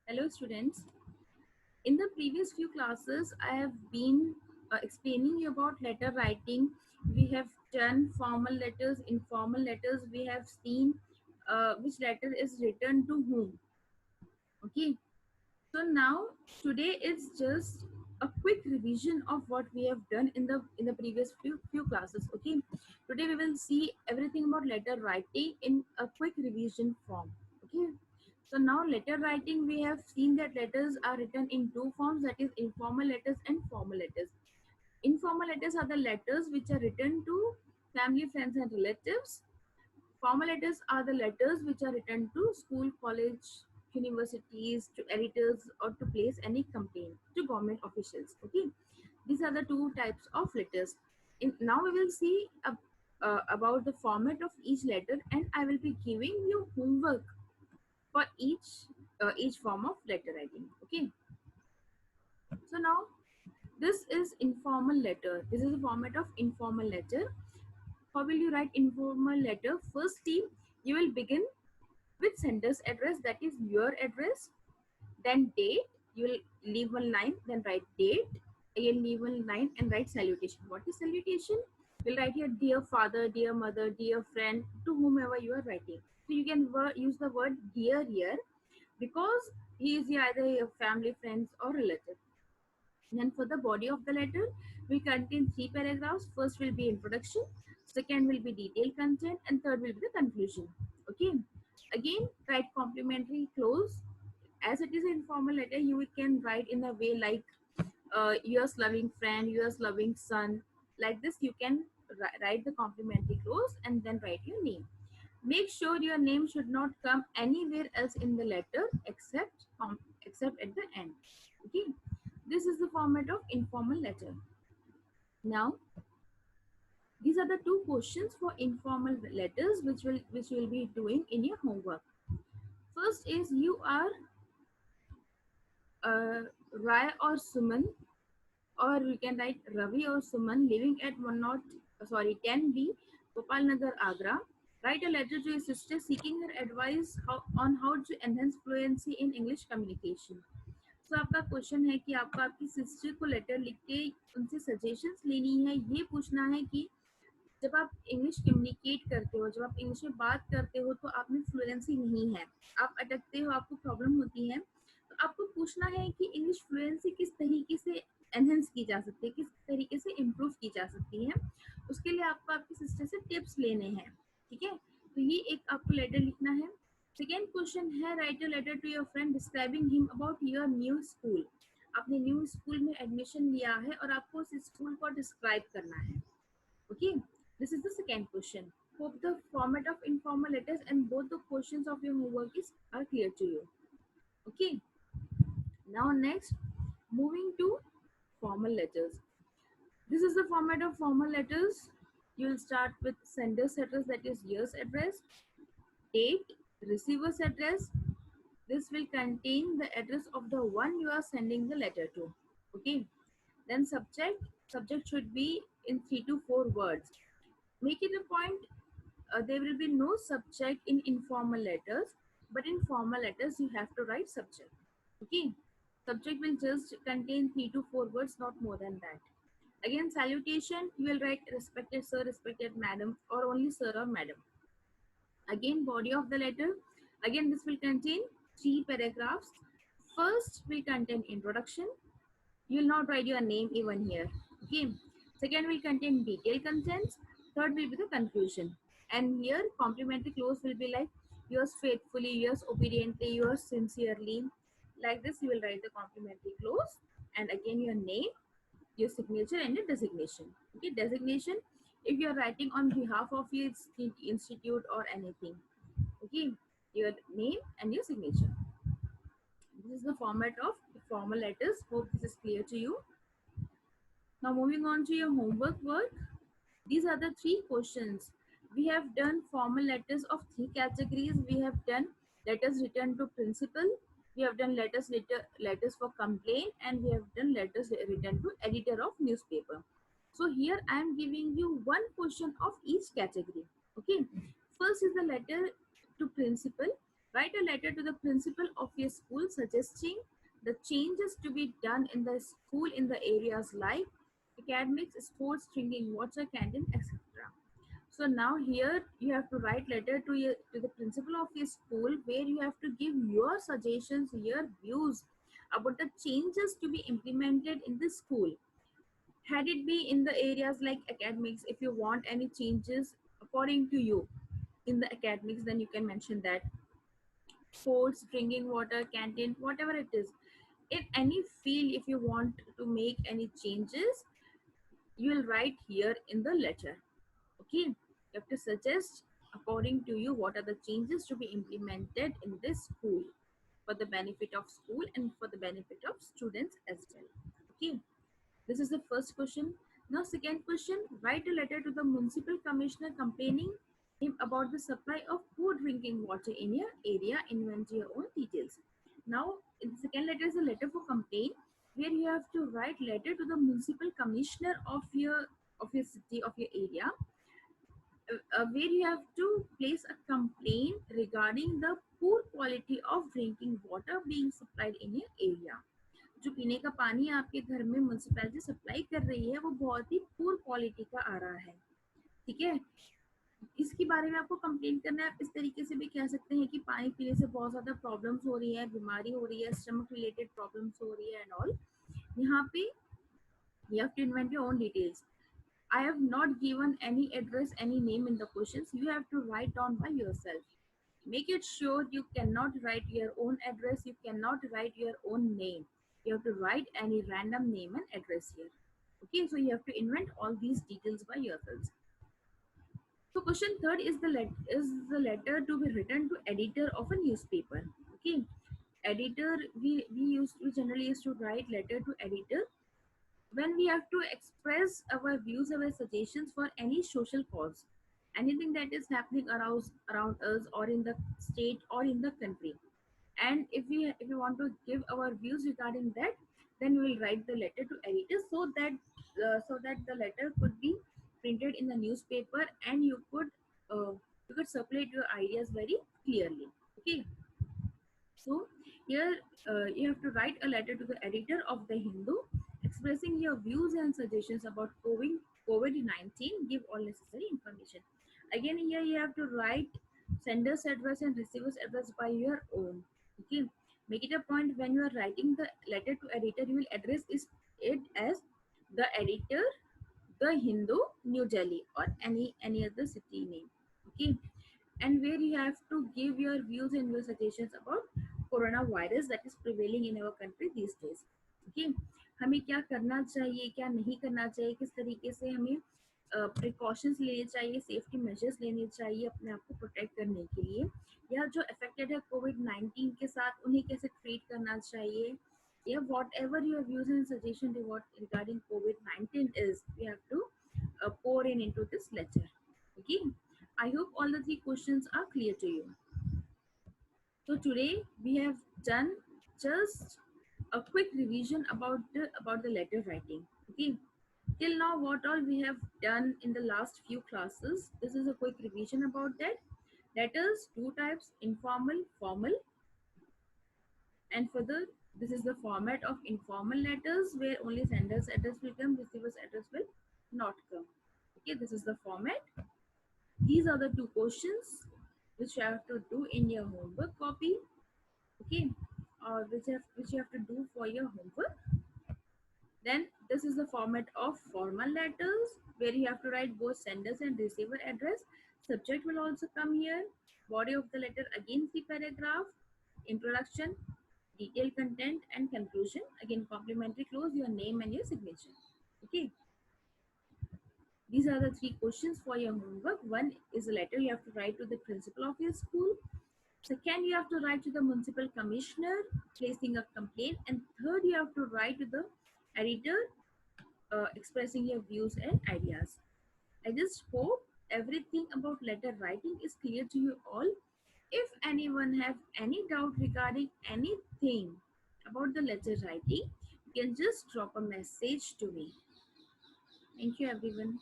Hello students. In the previous few classes, I have been explaining you about letter writing. We have done formal letters, informal letters. We have seen which letter is written to whom. Okay. So now today is just a quick revision of what we have done in the previous few classes. Okay. Today we will see everything about letter writing in a quick revision form. Okay. So now letter writing, we have seen that letters are written in two forms, that is informal letters and formal letters. Informal letters are the letters which are written to family, friends and relatives. Formal letters are the letters which are written to school, college, universities, to editors, or to place any complaint to government officials. Okay, these are the two types of letters. Now we will see about the format of each letter, and I will be giving you homework for each form of letter writing. Okay, so now this is informal letter. This is a format of informal letter. How will you write informal letter? Firstly, you will begin with sender's address, that is your address, then date. You will leave one line, then write date, again leave one line and write salutation. What is salutation? You'll write here dear father, dear mother, dear friend, to whomever you are writing. So you can use the word dear here because he is either your family, friends or relative. Then for the body of the letter, will contain three paragraphs. First will be introduction, second will be detailed content, and third will be the conclusion. Okay. Again, write complimentary clause. As it is an informal letter, you can write in a way like yours loving friend, yours loving son. Like this, you can write the complimentary clause and then write your name. Make sure your name should not come anywhere else in the letter except at the end. Okay, this is the format of informal letter. Now, these are the two questions for informal letters which will be doing in your homework. First is you are Rai or Suman, or we can write Ravi or Suman, living at 10B Gopal Nagar, Agra. Write a letter to your sister seeking her advice on how to enhance fluency in English communication. So आपका question है कि आपको आपकी sister को letter लिख के उनसे suggestions लेनी है, ये पूछना है कि जब आप इंग्लिश कम्युनिकेट करते हो, जब आप इंग्लिश में बात करते हो तो आप में फ्लुएंसी नहीं है, आप अटकते हो, आपको प्रॉब्लम होती है, तो आपको पूछना है कि इंग्लिश फ्लुएंसी किस तरीके से एनहेंस की जा सकती है, किस तरीके से इम्प्रूव की जा सकती है। उसके लिए आपको आपकी सिस्टर से टिप्स लेने हैं। ठीक है, तो ये एक आपको लेटर लिखना है। सेकेंड क्वेश्चन है write a letter to your friend describing him about your new school. आपने न्यू स्कूल में एडमिशन लिया है और आपको उस स्कूल को डिस्क्राइब करना है। Okay, this is the second question. Hope the format of informal letters and both the questions of your homework are clear to you. Okay, now next, moving to formal letters. This is the format of formal letters. You will start with sender's address, that is yours address, date, receiver's address. This will contain the address of the one you are sending the letter to. Okay, then subject should be in 3 to 4 words. Make it a point, there will be no subject in informal letters, but in formal letters you have to write subject. Okay, subject will just contain 3 to 4 words, not more than that. Again, salutation, you will write respected sir, respected madam, or only sir or madam. Again, body of the letter, again this will contain 3 paragraphs. First will contain introduction, you will not write your name even here. Okay, second will contain detailed contents, third will be the conclusion, and here complimentary clause will be like yours faithfully, yours obediently, yours sincerely. Like this you will write the complimentary clause, and again your name, your signature and your designation. Okay, designation if you are writing on behalf of your institute or anything. Okay, your name and your signature. This is the format of formal letters. Hope this is clear to you. Now moving on to your homework work. These are the three questions. We have done formal letters of three categories. We have done letters written to principal. We have done letters for complaint, and we have done letters written to editor of newspaper. So here I am giving you one question of each category. Okay. First is the letter to principal. Write a letter to the principal of your school suggesting the changes to be done in the school in the areas like academics, sports, drinking water, canteen, etc. So now here you have to write letter to the principal of your school where you have to give your suggestions, your views about the changes to be implemented in the school. Had it be in the areas like academics, if you want any changes according to you in the academics, then you can mention that. Sports, drinking water, canteen, whatever it is. In any field, if you want to make any changes, you will write here in the letter. Okay, you have to suggest according to you what are the changes to be implemented in this school for the benefit of school and for the benefit of students as well. Okay, this is the first question. Now, second question, write a letter to the municipal commissioner complaining him about the supply of poor drinking water in your area. Invent your own details. Now, in the second letter is a letter for complaint where you have to write letter to the municipal commissioner of your city, of your area, where you have to place a complaint regarding the poor quality of drinking water being supplied in your area. जो पीने का पानी आपके घर में municipality supply कर रही है वो बहुत ही पुअर क्वालिटी का आ रहा है, ठीक है। इसके बारे में आपको कंप्लेंट करना है। आप इस तरीके से भी कह सकते हैं कि पानी पीने से बहुत ज़्यादा प्रॉब्लम्स हो रही है, बीमारी हो रही है, स्टमक रिलेटेड प्रॉब्लम्स हो रही है एंड ऑल। यहाँ पे you have to invent your own details. I have not given any address, any name in the questions. You have to write down by yourself. Make it sure you cannot write your own address, you cannot write your own name. You have to write any random name and address here. Okay, so you have to invent all these details by yourselves. So question third is the letter to be written to editor of a newspaper. Okay, editor, we generally used to write letter to editor when we have to express our views, our suggestions for any social cause, anything that is happening around us or in the state or in the country. And if we want to give our views regarding that, then we will write the letter to editor so that the letter could be printed in the newspaper and you could circulate your ideas very clearly. Okay, so here you have to write a letter to the editor of the Hindu expressing your views and suggestions about COVID-19. Give all necessary information. Again, here you have to write sender's address and receiver's address by your own. Okay, make it a point when you are writing the letter to editor, you will address it as the editor, the Hindu, New Delhi, or any other city name. Okay, and where you have to give your views and your suggestions about coronavirus that is prevailing in our country these days. Okay, हमें क्या करना चाहिए, क्या नहीं करना चाहिए, किस तरीके से हमें प्रिकॉशंस लेने चाहिए, सेफ्टी मेजर्स लेने चाहिए अपने आप को प्रोटेक्ट करने के लिए, या जो अफेक्टेड है कोविड-19 के साथ उन्हें कैसे ट्रीट करना चाहिए, या whatever your views and suggestion regarding COVID-19 is, we have to pour into this letter. Okay, I hope all the three questions are clear to you. So today we have done just a quick revision about the letter writing. Okay, till now what all we have done in the last few classes, this is a quick revision about that. Letters, two types, informal, formal, and further this is the format of informal letters where only sender's address will come, receiver's address will not come. Okay, this is the format. These are the two questions which you have to do in your homework copy. Okay, or which you have to do for your homework. Then this is the format of formal letters where you have to write both sender's and receiver address. Subject will also come here. Body of the letter again the paragraph, introduction, detailed content, and conclusion. Again complimentary close, your name and your signature. Okay, these are the three questions for your homework. One is a letter you have to write to the principal of your school. Second, you have to write to the municipal commissioner placing a complaint. And third, you have to write to the editor expressing your views and ideas. I just hope everything about letter writing is clear to you all. If anyone have any doubt regarding anything about the letter writing, you can just drop a message to me. Thank you, everyone.